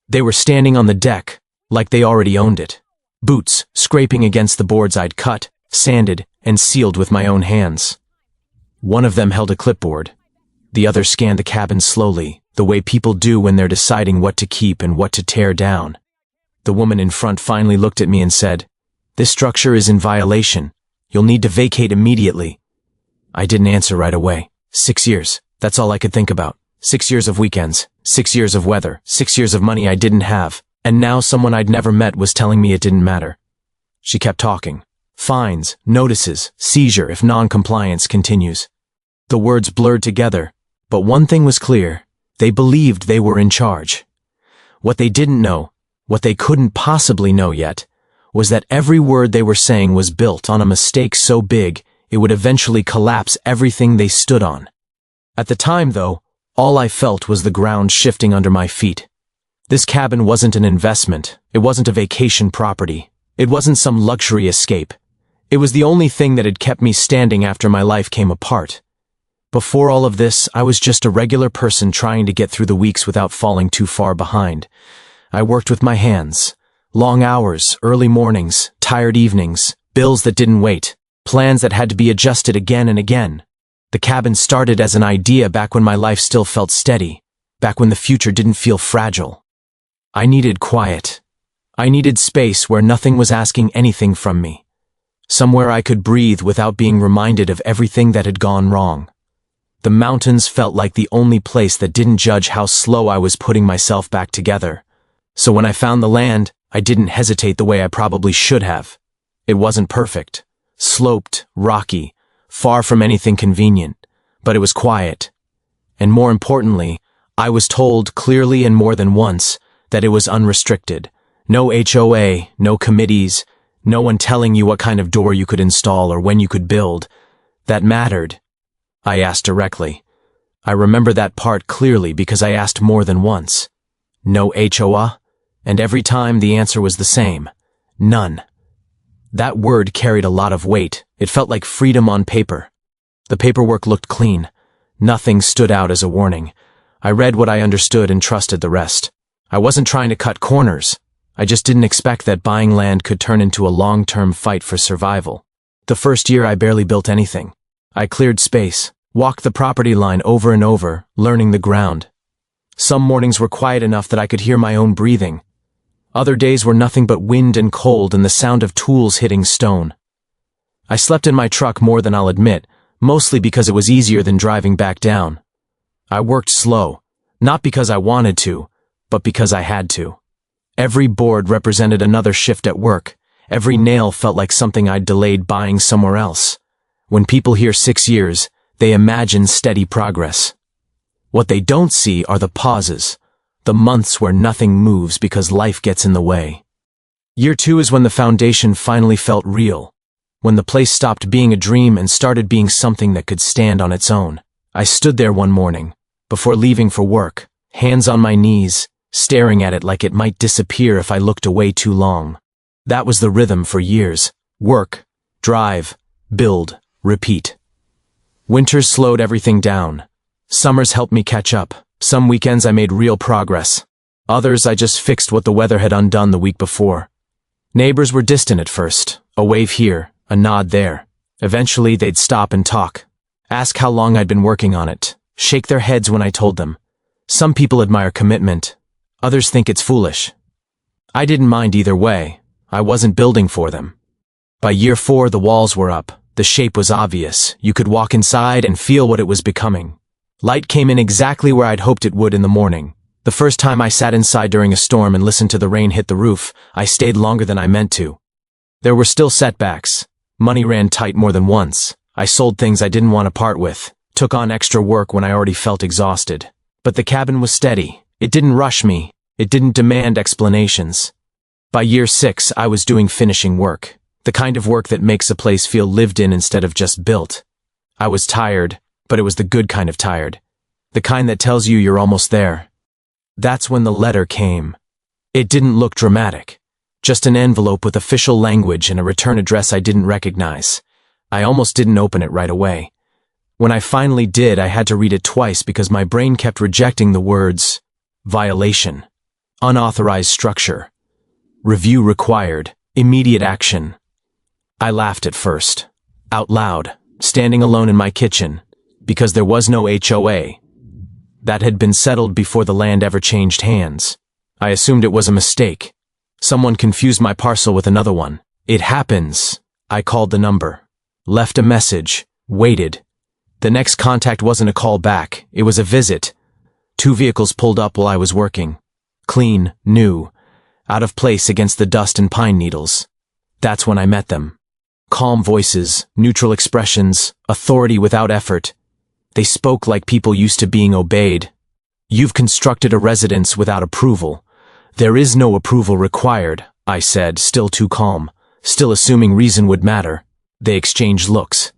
They were standing on the deck, like they already owned it. Boots scraping against the boards I'd cut, sanded, and sealed with my own hands. One of them held a clipboard. The other scanned the cabin slowly, the way people do when they're deciding what to keep and what to tear down. The woman in front finally looked at me and said, "This structure is in violation. You'll need to vacate immediately." I didn't answer right away. 6 years. That's all I could think about. 6 years of weekends, 6 years of weather, 6 years of money I didn't have, and now someone I'd never met was telling me it didn't matter. She kept talking. Fines, notices, seizure if non-compliance continues. The words blurred together, but one thing was clear. They believed they were in charge. What they didn't know, what they couldn't possibly know yet, was that every word they were saying was built on a mistake so big it would eventually collapse everything they stood on. At the time, though, all I felt was the ground shifting under my feet. This cabin wasn't an investment. It wasn't a vacation property. It wasn't some luxury escape. It was the only thing that had kept me standing after my life came apart. Before all of this, I was just a regular person trying to get through the weeks without falling too far behind. I worked with my hands. Long hours, early mornings, tired evenings, bills that didn't wait, plans that had to be adjusted again and again. The cabin started as an idea back when my life still felt steady, back when the future didn't feel fragile. I needed quiet. I needed space where nothing was asking anything from me. Somewhere I could breathe without being reminded of everything that had gone wrong. The mountains felt like the only place that didn't judge how slow I was putting myself back together. So when I found the land, I didn't hesitate the way I probably should have. It wasn't perfect, sloped, rocky, far from anything convenient, but it was quiet. And more importantly, I was told clearly and more than once that it was unrestricted. No HOA, no committees, no one telling you what kind of door you could install or when you could build. That mattered. I asked directly. I remember that part clearly because I asked more than once. No HOA? And every time the answer was the same. None. That word carried a lot of weight. It felt like freedom on paper. The paperwork looked clean. Nothing stood out as a warning. I read what I understood and trusted the rest. I wasn't trying to cut corners. I just didn't expect that buying land could turn into a long-term fight for survival. The first year I barely built anything. I cleared space, walked the property line over and over, learning the ground. Some mornings were quiet enough that I could hear my own breathing. Other days were nothing but wind and cold and the sound of tools hitting stone. I slept in my truck more than I'll admit, mostly because it was easier than driving back down. I worked slow, not because I wanted to, but because I had to. Every board represented another shift at work. Every nail felt like something I'd delayed buying somewhere else. When people hear 6 years, they imagine steady progress. What they don't see are the pauses, the months where nothing moves because life gets in the way. Year 2 is when the foundation finally felt real, when the place stopped being a dream and started being something that could stand on its own. I stood there one morning, before leaving for work, hands on my knees, staring at it like it might disappear if I looked away too long. That was the rhythm for years. Work, drive, build, repeat. Winters slowed everything down. Summers helped me catch up. Some weekends I made real progress. Others I just fixed what the weather had undone the week before. Neighbors were distant at first, a wave here, a nod there. Eventually they'd stop and talk, ask how long I'd been working on it, shake their heads when I told them. Some people admire commitment, others think it's foolish. I didn't mind either way. I wasn't building for them. By year 4 the walls were up, the shape was obvious, you could walk inside and feel what it was becoming. Light came in exactly where I'd hoped it would in the morning. The first time I sat inside during a storm and listened to the rain hit the roof, I stayed longer than I meant to. There were still setbacks. Money ran tight more than once. I sold things I didn't want to part with, took on extra work when I already felt exhausted. But the cabin was steady. It didn't rush me. It didn't demand explanations. By year 6, I was doing finishing work, the kind of work that makes a place feel lived in instead of just built. I was tired, but it was the good kind of tired, the kind that tells you you're almost there. That's when the letter came. It didn't look dramatic, just an envelope with official language and a return address I didn't recognize. I almost didn't open it right away. When I finally did, I had to read it twice because my brain kept rejecting the words, violation. Unauthorized structure. Review required. Immediate action. I laughed at first. Out loud, standing alone in my kitchen, because there was no HOA. That had been settled before the land ever changed hands. I assumed it was a mistake. Someone confused my parcel with another one. It happens. I called the number. Left a message. Waited. The next contact wasn't a call back. It was a visit. 2 vehicles pulled up while I was working. Clean, new, out of place against the dust and pine needles. That's when I met them. Calm voices, neutral expressions, authority without effort. They spoke like people used to being obeyed. You've constructed a residence without approval. There is no approval required, I said, still too calm, still assuming reason would matter. They exchanged looks.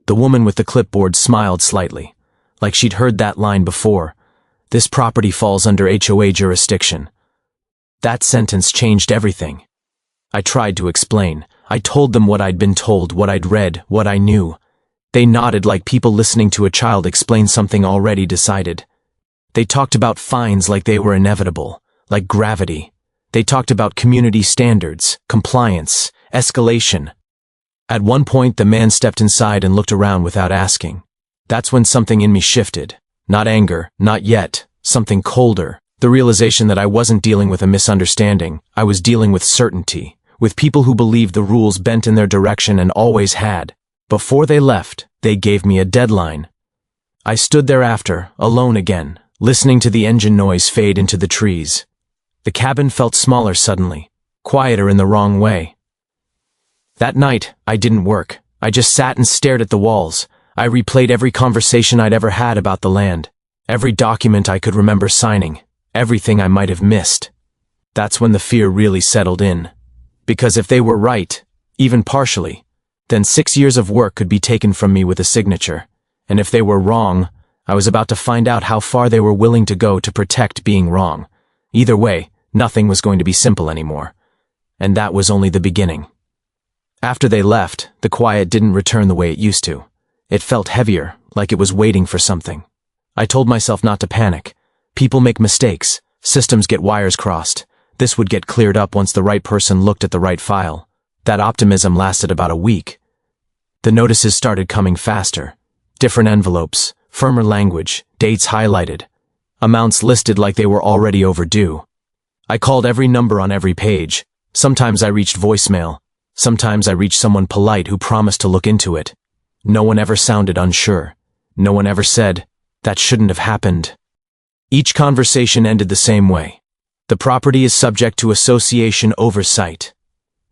The woman with the clipboard smiled slightly, like she'd heard that line before. This property falls under HOA jurisdiction. That sentence changed everything. I tried to explain. I told them what I'd been told, what I'd read, what I knew. They nodded like people listening to a child explain something already decided. They talked about fines like they were inevitable, like gravity. They talked about community standards, compliance, escalation. At one point, the man stepped inside and looked around without asking. That's when something in me shifted. Not anger, not yet, something colder. The realization that I wasn't dealing with a misunderstanding. I was dealing with certainty, with people who believed the rules bent in their direction and always had. Before they left, they gave me a deadline. I stood thereafter, alone again, listening to the engine noise fade into the trees. The cabin felt smaller suddenly, quieter in the wrong way. That night, I didn't work. I just sat and stared at the walls. I replayed every conversation I'd ever had about the land, every document I could remember signing, everything I might have missed. That's when the fear really settled in. Because if they were right, even partially, then 6 years of work could be taken from me with a signature. And if they were wrong, I was about to find out how far they were willing to go to protect being wrong. Either way, nothing was going to be simple anymore. And that was only the beginning. After they left, the quiet didn't return the way it used to. It felt heavier, like it was waiting for something. I told myself not to panic. People make mistakes. Systems get wires crossed. This would get cleared up once the right person looked at the right file. That optimism lasted about a week. The notices started coming faster. Different envelopes, firmer language, dates highlighted, amounts listed like they were already overdue. I called every number on every page. Sometimes I reached voicemail. Sometimes I reached someone polite who promised to look into it. No one ever sounded unsure. No one ever said, "That shouldn't have happened." Each conversation ended the same way. "The property is subject to association oversight."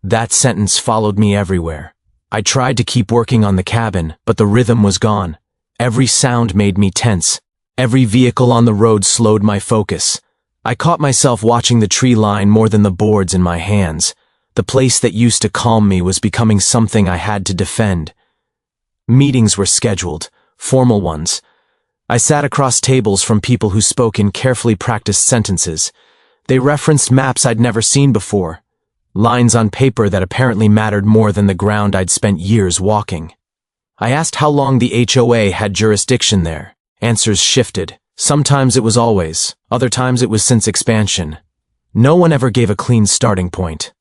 That sentence followed me everywhere. I tried to keep working on the cabin, but the rhythm was gone. Every sound made me tense. Every vehicle on the road slowed my focus. I caught myself watching the tree line more than the boards in my hands. The place that used to calm me was becoming something I had to defend. Meetings were scheduled, formal ones. I sat across tables from people who spoke in carefully practiced sentences. They referenced maps I'd never seen before, lines on paper that apparently mattered more than the ground I'd spent years walking. I asked how long the HOA had jurisdiction there. Answers shifted. Sometimes it was always, other times it was since expansion. No one ever gave a clean starting point.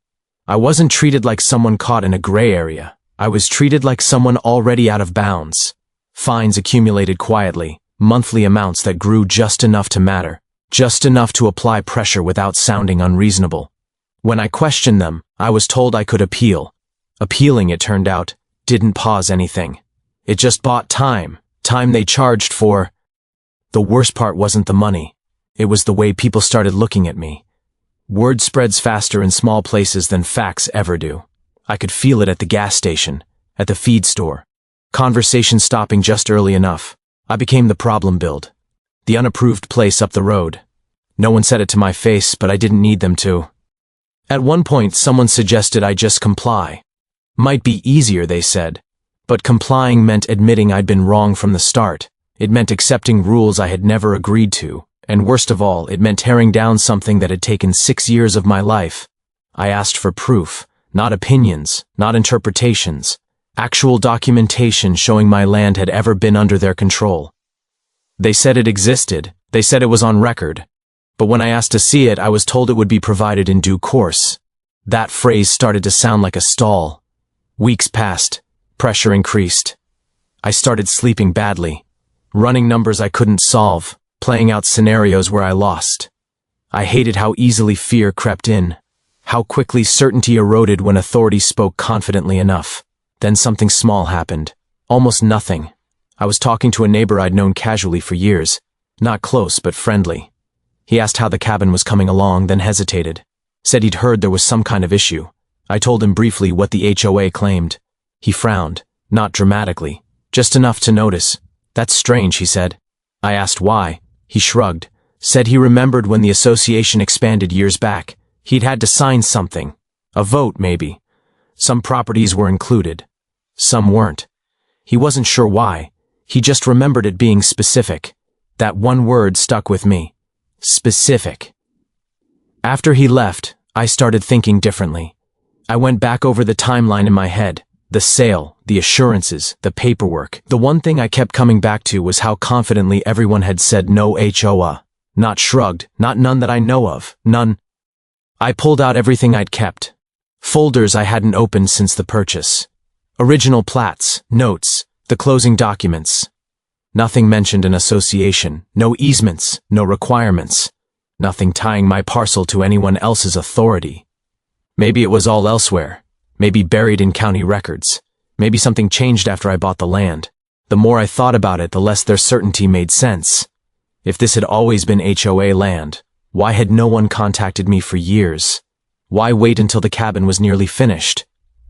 I wasn't treated like someone caught in a gray area. I was treated like someone already out of bounds. Fines accumulated quietly, monthly amounts that grew just enough to matter, just enough to apply pressure without sounding unreasonable. When I questioned them, I was told I could appeal. Appealing, it turned out, didn't pause anything. It just bought time they charged for. The worst part wasn't the money. It was the way people started looking at me. Word spreads faster in small places than facts ever do. I could feel it at the gas station, at the feed store. Conversation stopping just early enough. I became the problem build. The unapproved place up the road. No one said it to my face, but I didn't need them to. At one point, someone suggested I just comply. Might be easier, they said. But complying meant admitting I'd been wrong from the start. It meant accepting rules I had never agreed to. And worst of all, it meant tearing down something that had taken 6 years of my life. I asked for proof, not opinions, not interpretations. Actual documentation showing my land had ever been under their control. They said it existed. They said it was on record. But when I asked to see it, I was told it would be provided in due course. That phrase started to sound like a stall. Weeks passed. Pressure increased. I started sleeping badly, running numbers I couldn't solve, playing out scenarios where I lost. I hated how easily fear crept in, how quickly certainty eroded when authority spoke confidently enough. Then something small happened. Almost nothing. I was talking to a neighbor I'd known casually for years. Not close, but friendly. He asked how the cabin was coming along, then hesitated. Said he'd heard there was some kind of issue. I told him briefly what the HOA claimed. He frowned, not dramatically, just enough to notice. That's strange, he said. I asked why. He shrugged, said he remembered when the association expanded years back. He'd had to sign something. A vote, maybe. Some properties were included. Some weren't. He wasn't sure why. He just remembered it being specific. That one word stuck with me. Specific. After he left, I started thinking differently. I went back over the timeline in my head. The sale, the assurances, the paperwork. The one thing I kept coming back to was how confidently everyone had said no HOA. Not shrugged, not none that I know of, none. I pulled out everything I'd kept. Folders I hadn't opened since the purchase. Original plats, notes, the closing documents. Nothing mentioned an association, no easements, no requirements. Nothing tying my parcel to anyone else's authority. Maybe it was all elsewhere. Maybe buried in county records. Maybe something changed after I bought the land. The more I thought about it, the less their certainty made sense. If this had always been HOA land, why had no one contacted me for years? Why wait until the cabin was nearly finished?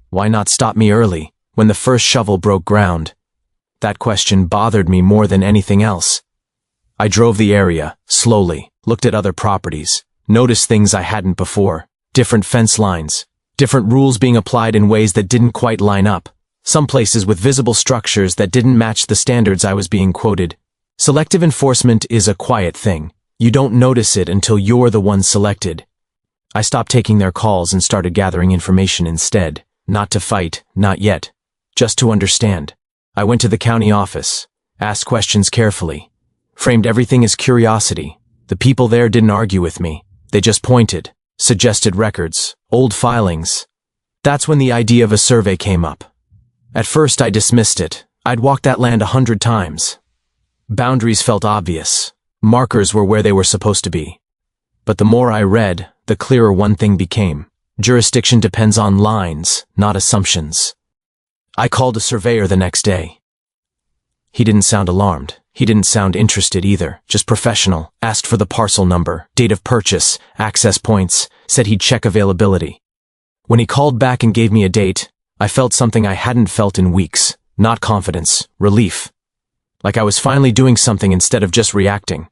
Why not stop me early, when the first shovel broke ground? That question bothered me more than anything else. I drove the area, slowly, looked at other properties, noticed things I hadn't before. Different fence lines, different rules being applied in ways that didn't quite line up. Some places with visible structures that didn't match the standards I was being quoted. Selective enforcement is a quiet thing. You don't notice it until you're the one selected. I stopped taking their calls and started gathering information instead. Not to fight, not yet. Just to understand. I went to the county office, asked questions carefully, framed everything as curiosity. The people there didn't argue with me. They just pointed, suggested records, old filings. That's when the idea of a survey came up. At first I dismissed it. I'd walked that land 100 times. Boundaries felt obvious. Markers were where they were supposed to be. But the more I read, the clearer one thing became. Jurisdiction depends on lines, not assumptions. I called a surveyor the next day. He didn't sound alarmed. He didn't sound interested either, just professional. Asked for the parcel number, date of purchase, access points, said he'd check availability. When he called back and gave me a date, I felt something I hadn't felt in weeks. Not confidence, relief. Like I was finally doing something instead of just reacting.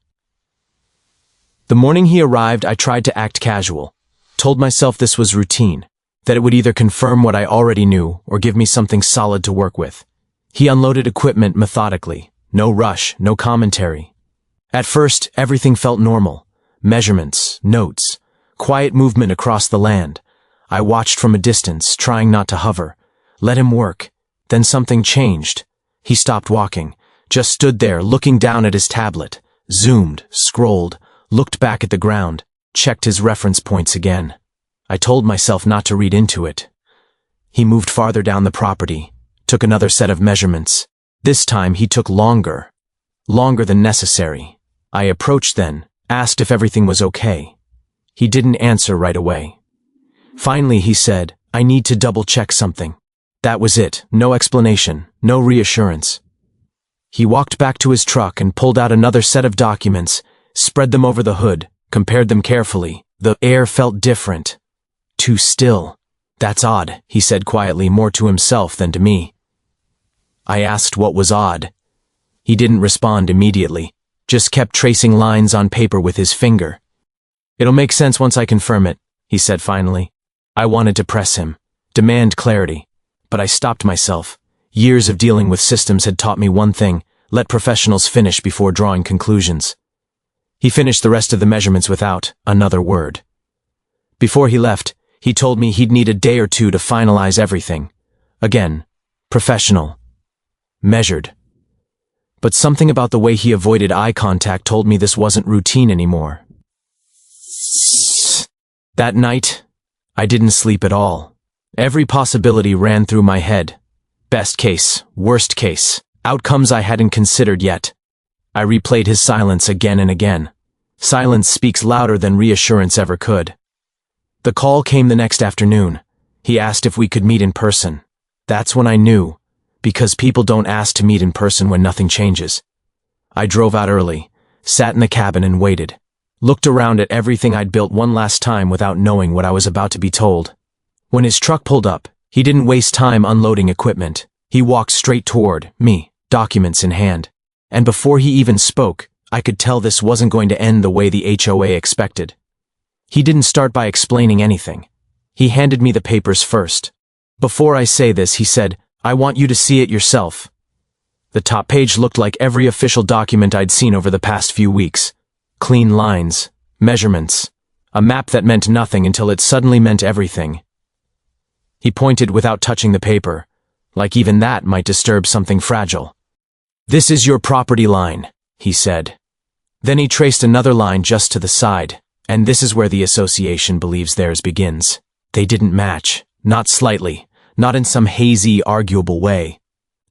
The morning he arrived, I tried to act casual. Told myself this was routine, that it would either confirm what I already knew or give me something solid to work with. He unloaded equipment methodically. No rush, no commentary. At first, everything felt normal. Measurements, notes, quiet movement across the land. I watched from a distance, trying not to hover. Let him work. Then something changed. He stopped walking, just stood there looking down at his tablet, zoomed, scrolled, looked back at the ground, checked his reference points again. I told myself not to read into it. He moved farther down the property, took another set of measurements. This time he took longer than necessary. I approached then, asked if everything was okay. He didn't answer right away. Finally he said, "I need to double-check something." That was it, no explanation, no reassurance. He walked back to his truck and pulled out another set of documents, spread them over the hood, compared them carefully. The air felt different. Too still. "That's odd," he said quietly, more to himself than to me. I asked what was odd. He didn't respond immediately, just kept tracing lines on paper with his finger. "It'll make sense once I confirm it," he said finally. I wanted to press him, demand clarity, but I stopped myself. Years of dealing with systems had taught me one thing: let professionals finish before drawing conclusions. He finished the rest of the measurements without another word. Before he left, he told me he'd need a day or two to finalize everything. Again, professional. Measured. But something about the way he avoided eye contact told me this wasn't routine anymore. That night, I didn't sleep at all. Every possibility ran through my head. Best case, worst case, outcomes I hadn't considered yet. I replayed his silence again and again. Silence speaks louder than reassurance ever could. The call came the next afternoon. He asked if we could meet in person. That's when I knew, because people don't ask to meet in person when nothing changes. I drove out early, sat in the cabin and waited. Looked around at everything I'd built one last time without knowing what I was about to be told. When his truck pulled up, he didn't waste time unloading equipment. He walked straight toward me, documents in hand. And before he even spoke, I could tell this wasn't going to end the way the HOA expected. He didn't start by explaining anything. He handed me the papers first. Before I say this, he said, "I want you to see it yourself." The top page looked like every official document I'd seen over the past few weeks. Clean lines, measurements, a map that meant nothing until it suddenly meant everything. He pointed without touching the paper, like even that might disturb something fragile. "This is your property line," he said. Then he traced another line just to the side, and this is where the association believes theirs begins. They didn't match, not slightly, not in some hazy, arguable way.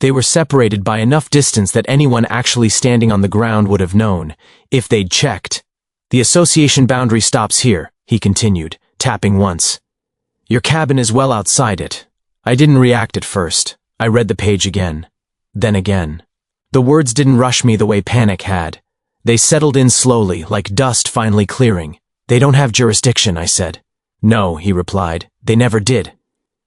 They were separated by enough distance that anyone actually standing on the ground would have known, if they'd checked. "The association boundary stops here," he continued, tapping once. "Your cabin is well outside it." I didn't react at first. I read the page again, then again. The words didn't rush me the way panic had. They settled in slowly, like dust finally clearing. "They don't have jurisdiction," I said. "No," he replied, "they never did."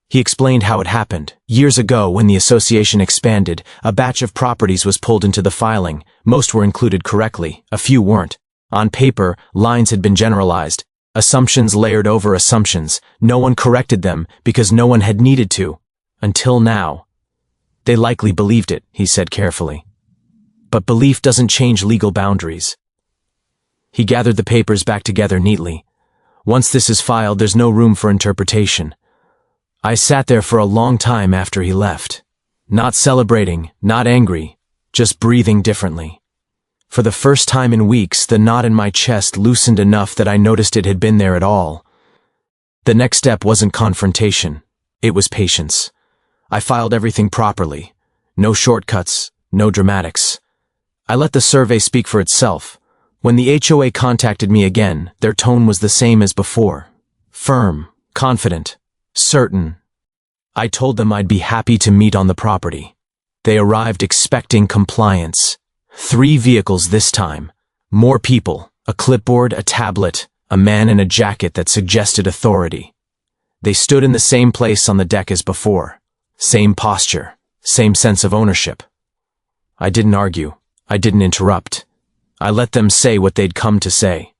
He explained how it happened. Years ago, when the association expanded, a batch of properties was pulled into the filing. Most were included correctly, a few weren't. On paper, lines had been generalized. Assumptions layered over assumptions. No one corrected them because no one had needed to. Until now. "They likely believed it," he said carefully. "But belief doesn't change legal boundaries." He gathered the papers back together neatly. "Once this is filed, there's no room for interpretation." I sat there for a long time after he left. Not celebrating, not angry, just breathing differently. For the first time in weeks, the knot in my chest loosened enough that I noticed it had been there at all. The next step wasn't confrontation. It was patience. I filed everything properly. No shortcuts, no dramatics. I let the survey speak for itself. When the HOA contacted me again, their tone was the same as before. Firm, confident, certain. I told them I'd be happy to meet on the property. They arrived expecting compliance. 3 vehicles this time. More people, a clipboard, a tablet, a man in a jacket that suggested authority. They stood in the same place on the deck as before. Same posture, same sense of ownership. I didn't argue. I didn't interrupt. I let them say what they'd come to say.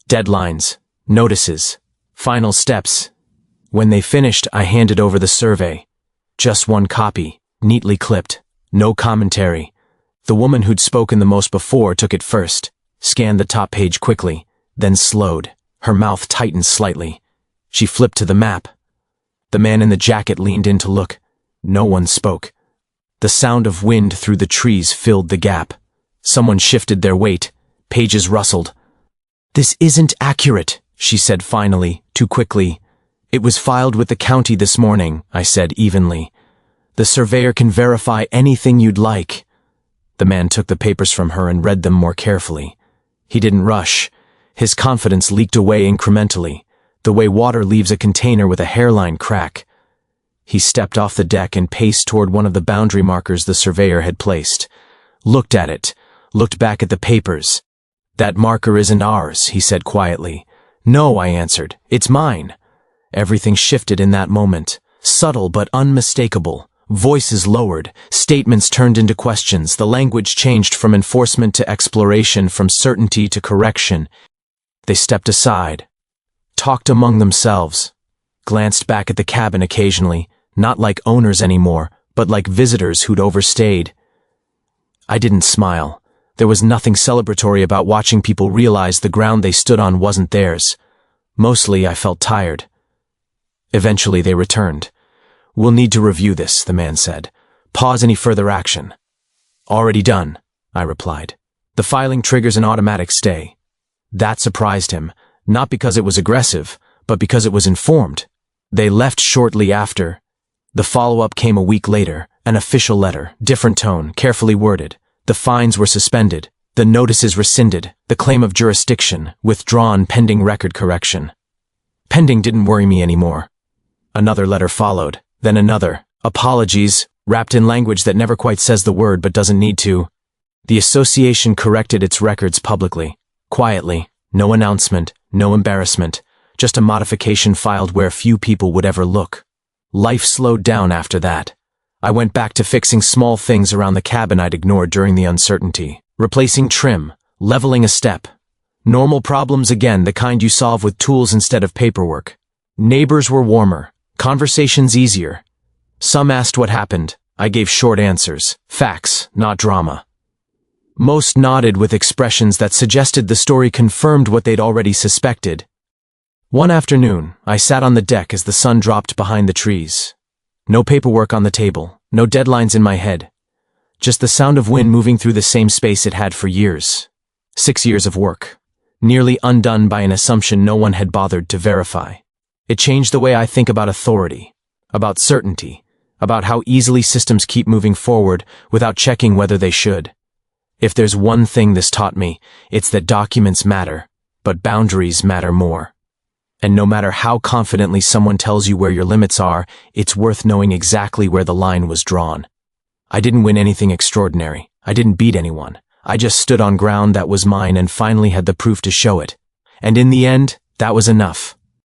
Deadlines, notices, final steps. When they finished, I handed over the survey. Just one copy, neatly clipped, no commentary. The woman who'd spoken the most before took it first, scanned the top page quickly, then slowed. Her mouth tightened slightly. She flipped to the map. The man in the jacket leaned in to look. No one spoke. The sound of wind through the trees filled the gap. Someone shifted their weight. Pages rustled. "This isn't accurate," she said finally, too quickly. "It was filed with the county this morning," I said evenly. "The surveyor can verify anything you'd like." The man took the papers from her and read them more carefully. He didn't rush. His confidence leaked away incrementally, the way water leaves a container with a hairline crack. He stepped off the deck and paced toward one of the boundary markers the surveyor had placed. Looked at it, looked back at the papers. "That marker isn't ours," he said quietly. "No," I answered, "it's mine." Everything shifted in that moment, subtle but unmistakable. Voices lowered, statements turned into questions, the language changed from enforcement to exploration, from certainty to correction. They stepped aside, talked among themselves, glanced back at the cabin occasionally, not like owners anymore, but like visitors who'd overstayed. I didn't smile. There was nothing celebratory about watching people realize the ground they stood on wasn't theirs. Mostly I felt tired. Eventually they returned. "We'll need to review this," the man said. "Pause any further action." "Already done," I replied. "The filing triggers an automatic stay." That surprised him, not because it was aggressive, but because it was informed. They left shortly after. The follow-up came a week later, an official letter, different tone, carefully worded. The fines were suspended, the notices rescinded, the claim of jurisdiction withdrawn pending record correction. Pending didn't worry me anymore. Another letter followed, then another. Apologies, wrapped in language that never quite says the word but doesn't need to. The association corrected its records publicly, quietly, no announcement, no embarrassment, just a modification filed where few people would ever look. Life slowed down after that. I went back to fixing small things around the cabin I'd ignored during the uncertainty, replacing trim, leveling a step. Normal problems again, the kind you solve with tools instead of paperwork. Neighbors were warmer, conversations easier. Some asked what happened. I gave short answers, facts, not drama. Most nodded with expressions that suggested the story confirmed what they'd already suspected. One afternoon, I sat on the deck as the sun dropped behind the trees. No paperwork on the table, no deadlines in my head. Just the sound of wind moving through the same space it had for years. 6 years of work, nearly undone by an assumption no one had bothered to verify. It changed the way I think about authority, about certainty, about how easily systems keep moving forward without checking whether they should. If there's one thing this taught me, it's that documents matter, but boundaries matter more. And no matter how confidently someone tells you where your limits are, it's worth knowing exactly where the line was drawn. I didn't win anything extraordinary. I didn't beat anyone. I just stood on ground that was mine and finally had the proof to show it. And in the end, that was enough.